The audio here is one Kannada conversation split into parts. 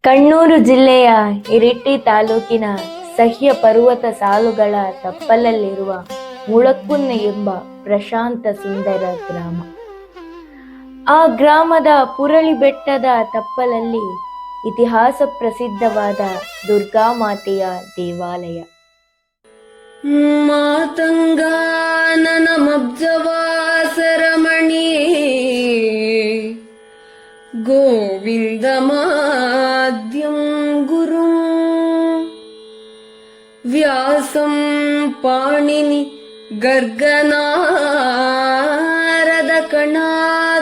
ಕಣ್ಣೂರು ಜಿಲ್ಲೆಯ ಇರಿಟ್ಟಿ ತಾಲೂಕಿನ ಸಹ್ಯ ಪರ್ವತ ಸಾಲುಗಳ ತಪ್ಪಲಲ್ಲಿರುವ ಮುಳಕ್ಕುನ್ನೆ ಎಂಬ ಪ್ರಶಾಂತ ಸುಂದರ ಗ್ರಾಮ. ಆ ಗ್ರಾಮದ ಪುರಳಿ ಬೆಟ್ಟದ ತಪ್ಪಲಲ್ಲಿ ಇತಿಹಾಸ ಪ್ರಸಿದ್ಧವಾದ ದುರ್ಗಾ ಮಾತೆಯ ದೇವಾಲಯ. ಮಾತಂಗಾನನಮಬ್ಜವಾಸರಮಣಿ ಗೋವಿಂದಮಾದ್ಯಂ ಗುರು ವ್ಯಾಸಂ ಪಾಣಿನಿ ಗರ್ಗನಾರದ ಕಣಾದಾದ್ಯಾಂ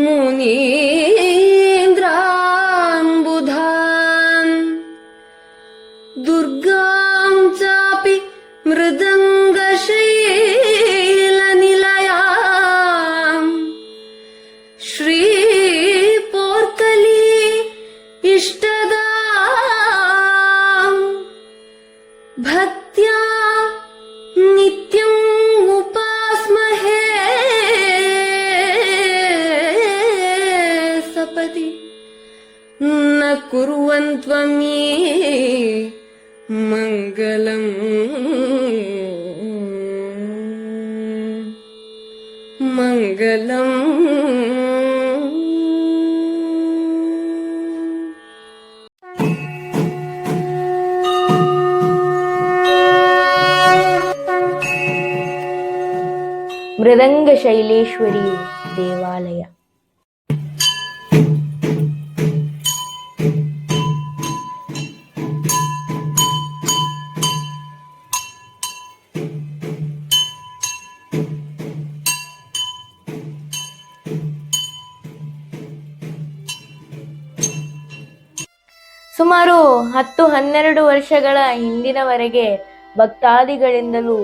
ಮುನೀಂದ್ರಾಂಬುಧಾನ್ ದುರ್ಗಾಂ ಚಾಪಿ ಮೃದಂಗಶೈಲನಿಲಯಾಂ ಶ್ರೀ ಪೋರ್ಕಲಿ ಇಷ್ಟದಾಂ ಭಕ್ತ್ಯಾ ನಿತ್ಯಂ ಉಪಾಸ್ಮಹೇ ಸಪದಿ ನ ಕುರ್ವಂತ್ವಮೇ ಮಂಗಲಂ ಮಂಗಲಂ. ಮೃದಂಗ ಶೈಲೇಶ್ವರಿ ದೇವಾಲಯ. ಸುಮಾರು 10-12 ವರ್ಷಗಳ ಹಿಂದಿನವರೆಗೆ ಭಕ್ತಾದಿಗಳಿಂದಲೂ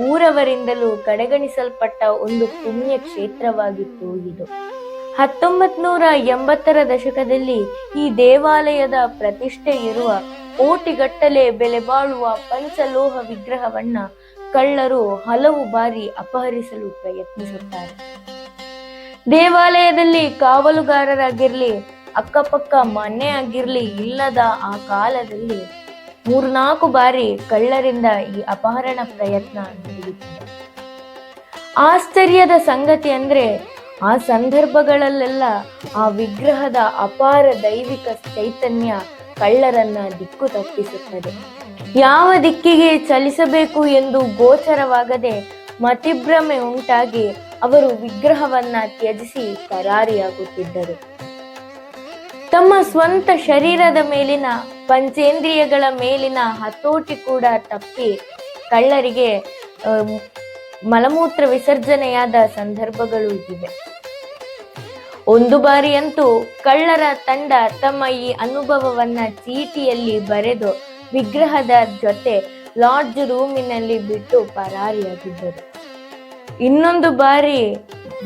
ಊರವರಿಂದಲೂ ಕಡೆಗಣಿಸಲ್ಪಟ್ಟ ಒಂದು ಪುಣ್ಯ ಕ್ಷೇತ್ರವಾಗಿತ್ತು ಇದು. 1980ರ ದಶಕದಲ್ಲಿ ಈ ದೇವಾಲಯದ ಪ್ರತಿಷ್ಠೆ ಇರುವ ಕೋಟಿಗಟ್ಟಲೆ ಬೆಲೆ ಬಾಳುವ ಪಂಚಲೋಹ ವಿಗ್ರಹವನ್ನ ಕಳ್ಳರು ಹಲವು ಬಾರಿ ಅಪಹರಿಸಲು ಪ್ರಯತ್ನಿಸುತ್ತಾರೆ. ದೇವಾಲಯದಲ್ಲಿ ಕಾವಲುಗಾರರಾಗಿರ್ಲಿ, ಅಕ್ಕಪಕ್ಕ ಮನೆ ಆಗಿರ್ಲಿ ಇಲ್ಲದ ಆ ಕಾಲದಲ್ಲಿ 3-4 ಬಾರಿ ಕಳ್ಳರಿಂದ ಈ ಅಪಹರಣ ಪ್ರಯತ್ನ ನಡೆಯುತ್ತದೆ. ಆಶ್ಚರ್ಯದ ಸಂಗತಿ ಅಂದ್ರೆ ಆ ಸಂದರ್ಭಗಳಲ್ಲೆಲ್ಲ ಆ ವಿಗ್ರಹದ ಅಪಾರ ದೈವಿಕ ಚೈತನ್ಯ ಕಳ್ಳರನ್ನ ದಿಕ್ಕು ತಪ್ಪಿಸುತ್ತದೆ. ಯಾವ ದಿಕ್ಕಿಗೆ ಚಲಿಸಬೇಕು ಎಂದು ಗೋಚರವಾಗದೆ ಮತಿಭ್ರಮೆ ಉಂಟಾಗಿ ಅವರು ವಿಗ್ರಹವನ್ನ ತ್ಯಜಿಸಿ ಪರಾರಿಯಾಗುತ್ತಿದ್ದರು. ತಮ್ಮ ಸ್ವಂತ ಶರೀರದ ಮೇಲಿನ ಪಂಚೇಂದ್ರಿಯಗಳ ಮೇಲಿನ ಹತೋಟಿ ಕೂಡ ತಪ್ಪಿ ಕಳ್ಳರಿಗೆ ಮಲಮೂತ್ರ ವಿಸರ್ಜನೆಯಾದ ಸಂದರ್ಭಗಳು ಇವೆ. ಒಂದು ಬಾರಿಯಂತೂ ಕಳ್ಳರ ತಂಡ ತಮ್ಮ ಈ ಅನುಭವವನ್ನ ಚೀಟಿಯಲ್ಲಿ ಬರೆದು ವಿಗ್ರಹದ ಜೊತೆ ಲಾಡ್ಜ್ ರೂಮಿನಲ್ಲಿ ಬಿಟ್ಟು ಪರಾರಿಯಾಗಿದ್ದರು. ಇನ್ನೊಂದು ಬಾರಿ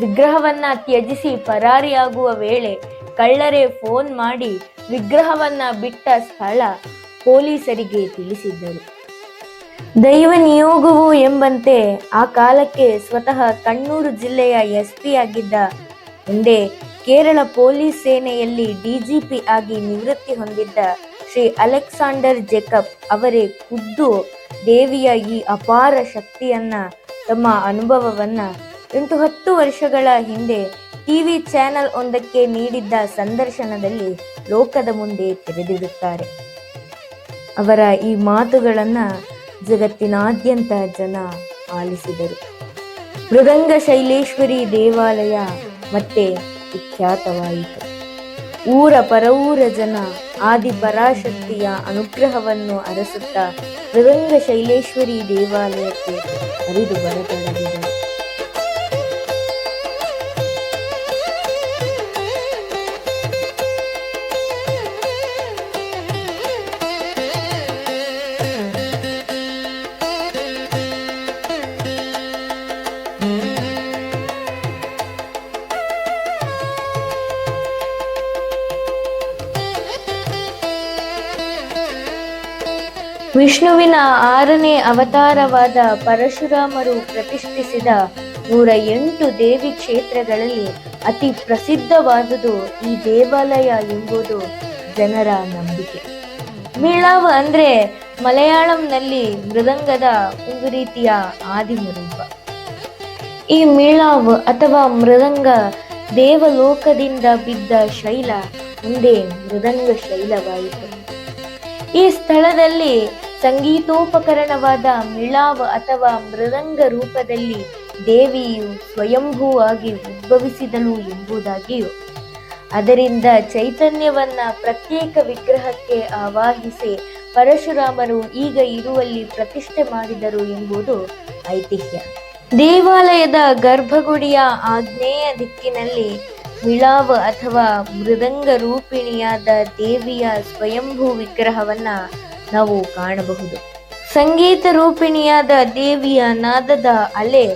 ವಿಗ್ರಹವನ್ನ ತ್ಯಜಿಸಿ ಪರಾರಿಯಾಗುವ ವೇಳೆ ಕಳ್ಳರೇ ಫೋನ್ ಮಾಡಿ ವಿಗ್ರಹವನ್ನ ಬಿಟ್ಟ ಸ್ಥಳ ಪೊಲೀಸರಿಗೆ ತಿಳಿಸಿದ್ದರು. ದೈವ ನಿಯೋಗವು ಎಂಬಂತೆ ಆ ಕಾಲಕ್ಕೆ ಸ್ವತಃ ಕಣ್ಣೂರು ಜಿಲ್ಲೆಯ SP ಆಗಿದ್ದ, ಮುಂದೆ ಕೇರಳ ಪೊಲೀಸ್ ಸೇನೆಯಲ್ಲಿ DGP ಆಗಿ ನಿವೃತ್ತಿ ಹೊಂದಿದ್ದ ಶ್ರೀ ಅಲೆಕ್ಸಾಂಡರ್ ಜೇಕಬ್ ಅವರೇ ಖುದ್ದು ದೇವಿಯ ಈ ಅಪಾರ ಶಕ್ತಿಯನ್ನ ತಮ್ಮ ಅನುಭವವನ್ನ 8-10 ವರ್ಷಗಳ ಹಿಂದೆ ಟಿವಿ ಚಾನೆಲ್ ಒಂದಕ್ಕೆ ನೀಡಿದ್ದ ಸಂದರ್ಶನದಲ್ಲಿ ಲೋಕದ ಮುಂದೆ ತೆರೆದಿಡುತ್ತಾರೆ. ಅವರ ಈ ಮಾತುಗಳನ್ನ ಜಗತ್ತಿನಾದ್ಯಂತ ಜನ ಆಲಿಸಿದರು. ಮೃದಂಗ ಶೈಲೇಶ್ವರಿ ದೇವಾಲಯ ಮತ್ತೆ ವಿಖ್ಯಾತವಾಯಿತು. ಊರ ಪರವೂರ ಜನ ಆದಿ ಪರಾಶಕ್ತಿಯ ಅನುಗ್ರಹವನ್ನು ಅರಸುತ್ತಾ ಮೃದಂಗ ಶೈಲೇಶ್ವರಿ ದೇವಾಲಯಕ್ಕೆ ಹರಿದು ಬರತೊಡಗಿದರು. ವಿಷ್ಣುವಿನ 6ನೇ ಅವತಾರವಾದ ಪರಶುರಾಮರು ಪ್ರತಿಷ್ಠಿಸಿದ 108 ದೇವಿ ಕ್ಷೇತ್ರಗಳಲ್ಲಿ ಅತಿ ಪ್ರಸಿದ್ಧವಾದುದು ಈ ದೇವಾಲಯ ಎಂಬುದು ಜನರ ನಂಬಿಕೆ. ಮೀಳಾವ ಅಂದ್ರೆ ಮಲಯಾಳಂನಲ್ಲಿ ಮೃದಂಗದ ಒಂದು ರೀತಿಯ ಆದಿಮ ರೂಪ. ಈ ಮೀಳಾವ್ ಅಥವಾ ಮೃದಂಗ ದೇವಲೋಕದಿಂದ ಬಿದ್ದ ಶೈಲ ಮುಂದೆ ಮೃದಂಗ ಶೈಲವಾಯಿತು. ಈ ಸ್ಥಳದಲ್ಲಿ ಸಂಗೀತೋಪಕರಣವಾದ ಮಿಳಾವ್ ಅಥವಾ ಮೃದಂಗ ರೂಪದಲ್ಲಿ ದೇವಿಯು ಸ್ವಯಂಭೂವಾಗಿ ಉದ್ಭವಿಸಿದಳು ಎಂಬುದಾಗಿಯೂ ಅದರಿಂದ ಚೈತನ್ಯವನ್ನ ಪ್ರತ್ಯೇಕ ವಿಗ್ರಹಕ್ಕೆ ಆವಾಹಿಸಿ ಪರಶುರಾಮರು ಈಗ ಇರುವಲ್ಲಿ ಪ್ರತಿಷ್ಠೆ ಮಾಡಿದರು ಎಂಬುದು ಐತಿಹ್ಯ. ದೇವಾಲಯದ ಗರ್ಭಗುಡಿಯ ಆಗ್ನೇಯ ದಿಕ್ಕಿನಲ್ಲಿ ಮಿಳಾವ್ ಅಥವಾ ಮೃದಂಗ ರೂಪಿಣಿಯಾದ ದೇವಿಯ ಸ್ವಯಂಭೂ ವಿಗ್ರಹವನ್ನ ನಾವು ಕಾಣಬಹುದು. ಸಂಗೀತ ರೂಪಿಣಿಯಾದ ದೇವಿಯ ನಾದದ ಅಲೆ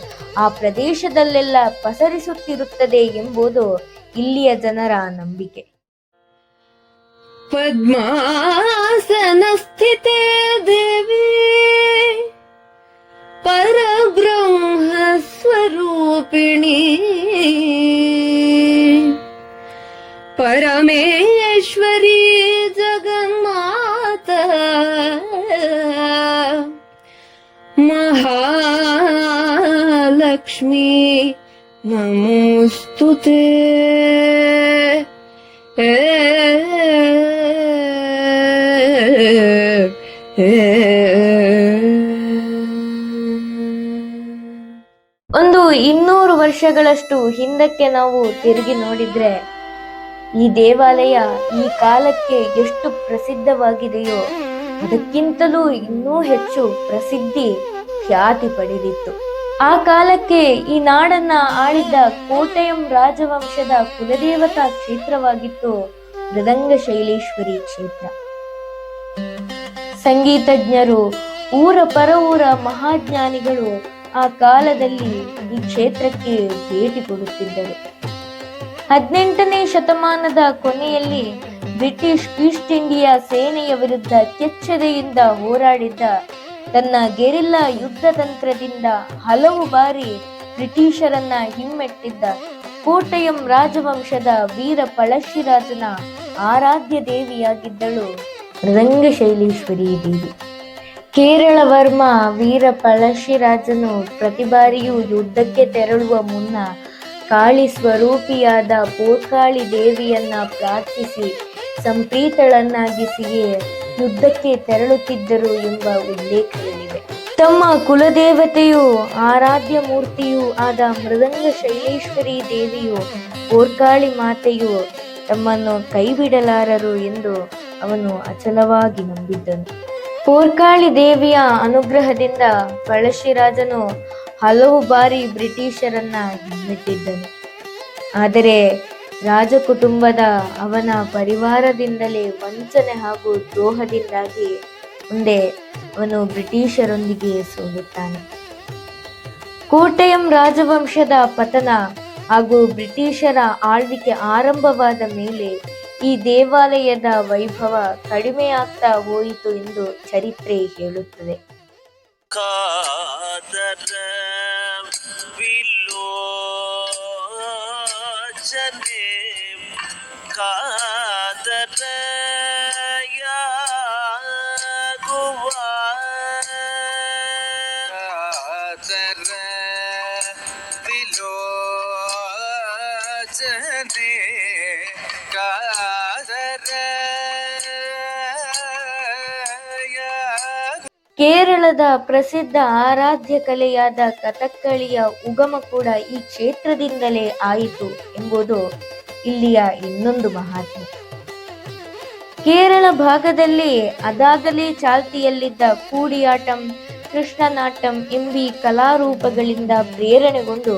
ಆ ಪ್ರದೇಶದಲ್ಲೆಲ್ಲ ಪಸರಿಸುತ್ತಿರುತ್ತದೆ ಎಂಬುದು ಇಲ್ಲಿಯ ಜನರ ನಂಬಿಕೆ. ಪದ್ಮಾಸನ ಸ್ಥಿತೇ ದೇವಿ ಪರಬ್ರಹ್ಮ ಸ್ವರೂಪಿಣಿ ಪರಮೇಶ್ವರಿ ಜಗನ್ಮಾತ ಮಹಾಲಕ್ಷ್ಮಿ ನಮೋಸ್ತುತೇ. ಒಂದು 200 ವರ್ಷಗಳಷ್ಟು ಹಿಂದಕ್ಕೆ ನಾವು ತಿರುಗಿ ನೋಡಿದ್ರೆ ಈ ದೇವಾಲಯ ಈ ಕಾಲಕ್ಕೆ ಎಷ್ಟು ಪ್ರಸಿದ್ಧವಾಗಿದೆಯೋ ಅದಕ್ಕಿಂತಲೂ ಇನ್ನೂ ಹೆಚ್ಚು ಪ್ರಸಿದ್ಧಿ ಖ್ಯಾತಿ ಪಡೆದಿತ್ತು. ಆ ಕಾಲಕ್ಕೆ ಈ ನಾಡನ್ನ ಆಳಿದ್ದ ಕೋಟಯಂ ರಾಜವಂಶದ ಕುಲದೇವತಾ ಕ್ಷೇತ್ರವಾಗಿತ್ತು ಮೃದಂಗ ಶೈಲೇಶ್ವರಿ ಕ್ಷೇತ್ರ. ಸಂಗೀತಜ್ಞರು, ಊರ ಪರವೂರ ಮಹಾಜ್ಞಾನಿಗಳು ಆ ಕಾಲದಲ್ಲಿ ಈ ಕ್ಷೇತ್ರಕ್ಕೆ ಭೇಟಿ ಕೊಡುತ್ತಿದ್ದರು. 18ನೇ ಶತಮಾನದ ಕೊನೆಯಲ್ಲಿ ಬ್ರಿಟಿಷ್ ಈಸ್ಟ್ ಇಂಡಿಯಾ ಸೇನೆಯ ವಿರುದ್ಧ ಕೆಚ್ಚೆದೆಯಿಂದ ಹೋರಾಡಿದ್ದ, ತನ್ನ ಗೆರಿಲ್ಲಾ ಯುದ್ಧ ತಂತ್ರದಿಂದ ಹಲವು ಬಾರಿ ಬ್ರಿಟಿಷರನ್ನ ಹಿಮ್ಮೆಟ್ಟಿದ್ದ ಕೋಟಯಂ ರಾಜವಂಶದ ವೀರ ಪಳಶಿರಾಜನ ಆರಾಧ್ಯ ದೇವಿಯಾಗಿದ್ದಳು ಮೃದಂಗ ಶೈಲೇಶ್ವರಿ ದೇವಿ. ಕೇರಳ ವರ್ಮ ವೀರ ಪಳಶಿರಾಜನು ಪ್ರತಿ ಬಾರಿಯೂ ಯುದ್ಧಕ್ಕೆ ತೆರಳುವ ಮುನ್ನ ಕಾಳಿ ಸ್ವರೂಪಿಯಾದ ಪೋರ್ಕಾಳಿ ದೇವಿಯನ್ನ ಪ್ರಾರ್ಥಿಸಿ ಸಂಪ್ರೀತಳನ್ನಾಗಿಸಿಯೇ ಯುದ್ಧಕ್ಕೆ ತೆರಳುತ್ತಿದ್ದರು ಎಂಬ ಉಲ್ಲೇಖಗಳಿವೆ. ತಮ್ಮ ಕುಲದೇವತೆಯು ಆರಾಧ್ಯ ಮೂರ್ತಿಯೂ ಆದ ಮೃದಂಗ ಶೈಲೇಶ್ವರಿ ದೇವಿಯು ಪೋರ್ಕಾಳಿ ಮಾತೆಯು ತಮ್ಮನ್ನು ಕೈಬಿಡಲಾರರು ಎಂದು ಅವನು ಅಚಲವಾಗಿ ನಂಬಿದ್ದನು. ಪೋರ್ಕಾಳಿ ದೇವಿಯ ಅನುಗ್ರಹದಿಂದ ಪಳಶಿರಾಜನು ಹಲವು ಬಾರಿ ಬ್ರಿಟಿಷರನ್ನ ಹಿಮ್ಮೆಟ್ಟಿದ್ದನು. ಆದರೆ ರಾಜಕುಟುಂಬದ ಅವನ ಪರಿವಾರದಿಂದಲೇ ವಂಚನೆ ಹಾಗೂ ದ್ರೋಹದಿಂದಾಗಿ ಮುಂದೆ ಅವನು ಬ್ರಿಟಿಷರೊಂದಿಗೆ ಸೋಲುತ್ತಾನೆ. ಕೋಟಯಂ ರಾಜವಂಶದ ಪತನ ಹಾಗೂ ಬ್ರಿಟಿಷರ ಆಳ್ವಿಕೆ ಆರಂಭವಾದ ಮೇಲೆ ಈ ದೇವಾಲಯದ ವೈಭವ ಕಡಿಮೆಯಾಗ್ತಾ ಹೋಯಿತು ಎಂದು ಚರಿತ್ರೆ ಹೇಳುತ್ತದೆ. ಕೇರಳದ ಪ್ರಸಿದ್ಧ ಆರಾಧ್ಯ ಕಲೆಯಾದ ಕಥಕ್ಕಳಿಯ ಉಗಮ ಕೂಡ ಈ ಕ್ಷೇತ್ರದಿಂದಲೇ ಆಯಿತು ಎಂಬುದು ಇಲ್ಲಿಯ ಇನ್ನೊಂದು ಮಹಾತ್ಮೆ. ಕೇರಳ ಭಾಗದಲ್ಲಿ ಅದಾಗಲೇ ಚಾಲ್ತಿಯಲ್ಲಿದ್ದ ಕೂಡಿಯಾಟಂ, ಕೃಷ್ಣನಾಟಂ ಎಂಬೀ ಕಲಾರೂಪಗಳಿಂದ ಪ್ರೇರಣೆಗೊಂಡು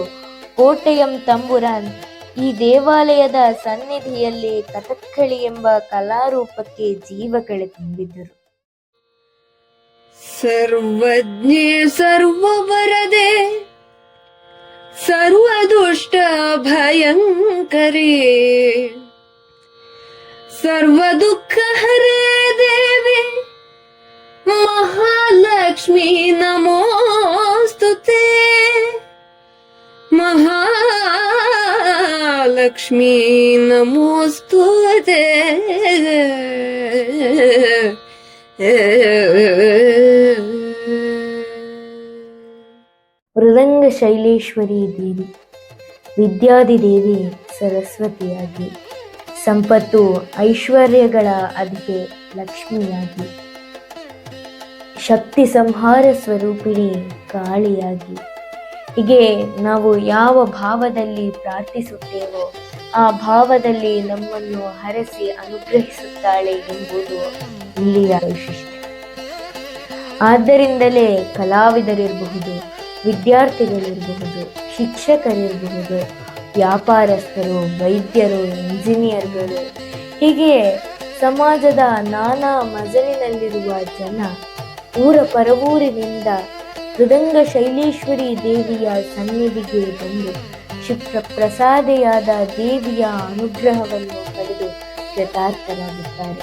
ಕೋಟಯಂ ತಂಬುರಾನ್ ಈ ದೇವಾಲಯದ ಸನ್ನಿಧಿಯಲ್ಲಿ ಕಥಕ್ಕಳಿ ಎಂಬ ಕಲಾರೂಪಕ್ಕೆ ಜೀವಕಳೆ ತುಂಬಿದ್ದರು. ಸರ್ವಜ್ಞೆ ಸರ್ವವರದೆ ಸರ್ವದುಷ್ಟ ಭಯಂಕರೇ ಸರ್ವದುಃಖ ಹರೇ ದೇವಿ ಮಹಾಲಕ್ಷ್ಮೀ ನಮೋಸ್ತುತೇ. ಮಹಾಲಕ್ಷ್ಮೀ ಲಕ್ಷ್ಮೀ ನಮೋಸ್ತುತೆ. ಮೃದಂಗ ಶೈಲೇಶ್ವರಿ ದೇವಿ, ವಿದ್ಯಾದಿದೇವಿ ಸರಸ್ವತಿಯಾಗಿ, ಸಂಪತ್ತು ಐಶ್ವರ್ಯಗಳ ಅಧಿಕೆ ಲಕ್ಷ್ಮಿಯಾಗಿ, ಶಕ್ತಿ ಸಂಹಾರ ಸ್ವರೂಪಿಣಿ ಕಾಳಿಯಾಗಿ, ಹೀಗೆ ನಾವು ಯಾವ ಭಾವದಲ್ಲಿ ಪ್ರಾರ್ಥಿಸುತ್ತೇವೋ ಆ ಭಾವದಲ್ಲಿ ನಮ್ಮನ್ನು ಹರಸಿ ಅನುಗ್ರಹಿಸುತ್ತಾಳೆ ಎಂಬುದು ಇಲ್ಲಿಯ ವೈಶಿಷ್ಟ್ಯ. ಆದ್ದರಿಂದಲೇ ಕಲಾವಿದರಿರಬಹುದು, ವಿದ್ಯಾರ್ಥಿಗಳಿರಬಹುದು, ಶಿಕ್ಷಕರಿರಬಹುದು, ವ್ಯಾಪಾರಸ್ಥರು, ವೈದ್ಯರು, ಇಂಜಿನಿಯರ್ಗಳು, ಹೀಗೆ ಸಮಾಜದ ನಾನಾ ಮಜಲಿನಲ್ಲಿರುವ ಜನ ಊರ ಪರವೂರಿನಿಂದ ಮೃದಂಗ ಶೈಲೇಶ್ವರಿ ದೇವಿಯ ಸನ್ನಿಧಿಗೆ ಬಂದು ಕ್ಷಿಪ್ರ ಪ್ರಸಾದೆಯಾದ ದೇವಿಯ ಅನುಗ್ರಹವನ್ನು ಪಡೆದು ಕೃತಾರ್ಥರಾಗುತ್ತಾರೆ.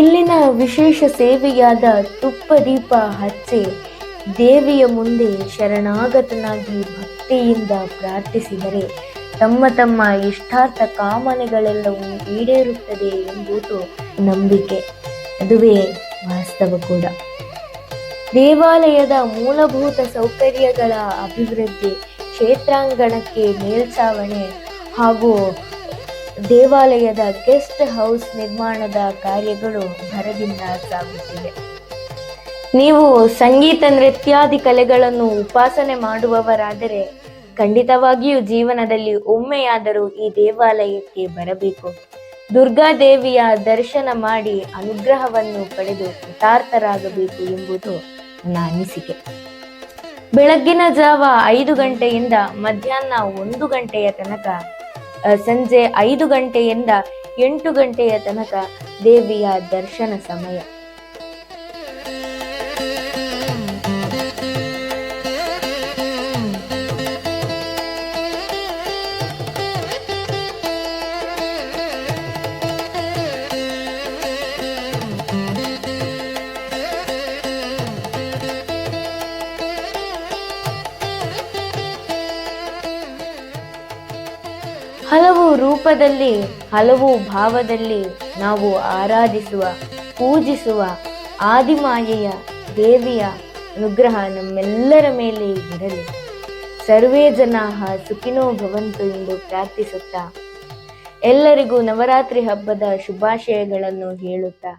ಇಲ್ಲಿನ ವಿಶೇಷ ಸೇವೆಯಾದ ತುಪ್ಪ ದೀಪ ಹಚ್ಚಿ ದೇವಿಯ ಮುಂದೆ ಶರಣಾಗತನಾಗಿ ಭಕ್ತಿಯಿಂದ ಪ್ರಾರ್ಥಿಸಿದರೆ ತಮ್ಮ ತಮ್ಮ ಇಷ್ಟಾರ್ಥ ಕಾಮನೆಗಳೆಲ್ಲವೂ ಈಡೇರುತ್ತದೆ ಎಂಬುದು ನಂಬಿಕೆ. ಅದುವೇ ವಾಸ್ತವ ಕೂಡ. ದೇವಾಲಯದ ಮೂಲಭೂತ ಸೌಕರ್ಯಗಳ ಅಭಿವೃದ್ಧಿ, ಕ್ಷೇತ್ರಾಂಗಣಕ್ಕೆ ಮೇಲ್ಛಾವಣಿ ಹಾಗೂ ದೇವಾಲಯದ ಗೆಸ್ಟ್ ಹೌಸ್ ನಿರ್ಮಾಣದ ಕಾರ್ಯಗಳು ಭರದಿಂದ ಸಾಗುತ್ತಿವೆ. ನೀವು ಸಂಗೀತ ನೃತ್ಯಾದಿ ಕಲೆಗಳನ್ನು ಉಪಾಸನೆ ಮಾಡುವವರಾದರೆ ಖಂಡಿತವಾಗಿಯೂ ಜೀವನದಲ್ಲಿ ಒಮ್ಮೆಯಾದರೂ ಈ ದೇವಾಲಯಕ್ಕೆ ಬರಬೇಕು. ದುರ್ಗಾದೇವಿಯ ದರ್ಶನ ಮಾಡಿ ಅನುಗ್ರಹವನ್ನು ಪಡೆದು ಕೃತಾರ್ಥರಾಗಬೇಕು ಎಂಬುದು ನನ್ನ ಅನಿಸಿಕೆ. ಬೆಳಗ್ಗಿನ ಜಾವ 5 ಗಂಟೆಯಿಂದ ಮಧ್ಯಾಹ್ನ 1 ಗಂಟೆಯ ತನಕ, ಸಂಜೆ 5 ಗಂಟೆಯಿಂದ 8 ಗಂಟೆಯ ತನಕ ದೇವಿಯ ದರ್ಶನ ಸಮಯ. ಹಲವು ರೂಪದಲ್ಲಿ, ಹಲವು ಭಾವದಲ್ಲಿ ನಾವು ಆರಾಧಿಸುವ, ಪೂಜಿಸುವ ಆದಿಮಾಯೆಯ ದೇವಿಯ ಅನುಗ್ರಹ ನಮ್ಮೆಲ್ಲರ ಮೇಲೆ ಇರಲಿ. ಸರ್ವೇ ಜನಾಃ ಸುಖಿನೋ ಭವಂತು ಎಂದು ಪ್ರಾರ್ಥಿಸುತ್ತಾ ಎಲ್ಲರಿಗೂ ನವರಾತ್ರಿ ಹಬ್ಬದ ಶುಭಾಶಯಗಳನ್ನು ಹೇಳುತ್ತಾ,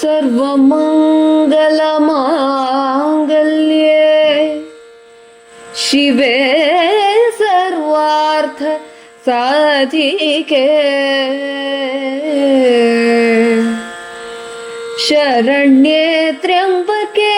ಸರ್ವಮಂಗಲ ಮಾಂಗಲ್ಯೇ ಶಿವೇ ಸರ್ವಾರ್ಥ ಸಾಧಿಕೆ ಶರಣ್ಯೇ ತ್ರ್ಯಂಬಕೆ